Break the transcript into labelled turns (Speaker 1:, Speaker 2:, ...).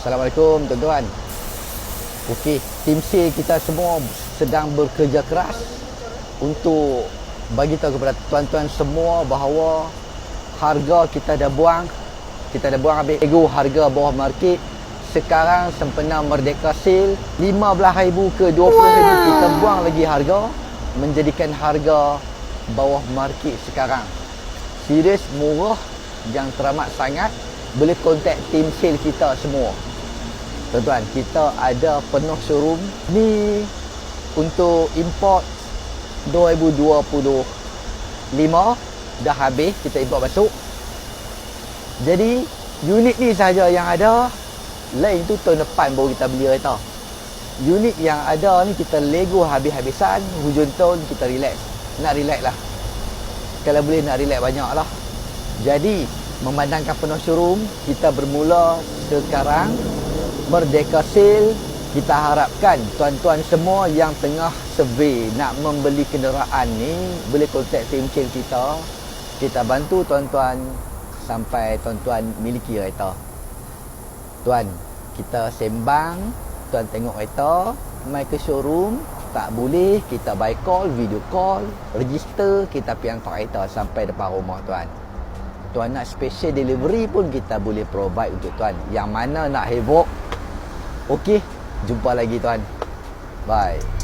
Speaker 1: Assalamualaikum tuan-tuan. Okey, tim sale kita semua sedang bekerja keras untuk bagi tahu kepada tuan-tuan semua bahawa harga kita dah buang habis ego harga bawah market. Sekarang sempena Merdeka Sale 15,000 ke 20,000 kita buang lagi harga, menjadikan harga bawah market sekarang. Serius murah, yang teramat sangat. Boleh kontak tim sale kita semua. Tuan-tuan, kita ada penuh showroom. Ni untuk import 2025 dah habis, kita import masuk. Jadi unit ni sahaja yang ada. Lain tu tahun depan baru kita beli kereta. Unit yang ada ni kita lego habis-habisan. Hujung tahun kita relax. Nak relax lah. Kalau boleh nak relax banyak lah. Jadi memandangkan penuh showroom, kita bermula sekarang Merdeka Sale. Kita harapkan tuan-tuan semua yang tengah survey nak membeli kenderaan ni boleh kontak tim sale kita. Kita bantu tuan-tuan sampai tuan-tuan miliki kereta. Tuan, kita sembang, tuan tengok kereta, mai ke showroom. Tak boleh, kita by call, video call, register, kita pergi hantar kereta sampai depan rumah tuan. Tuan nak special delivery pun kita boleh provide untuk tuan. Yang mana nak heboh. Okey, jumpa lagi tuan. Bye.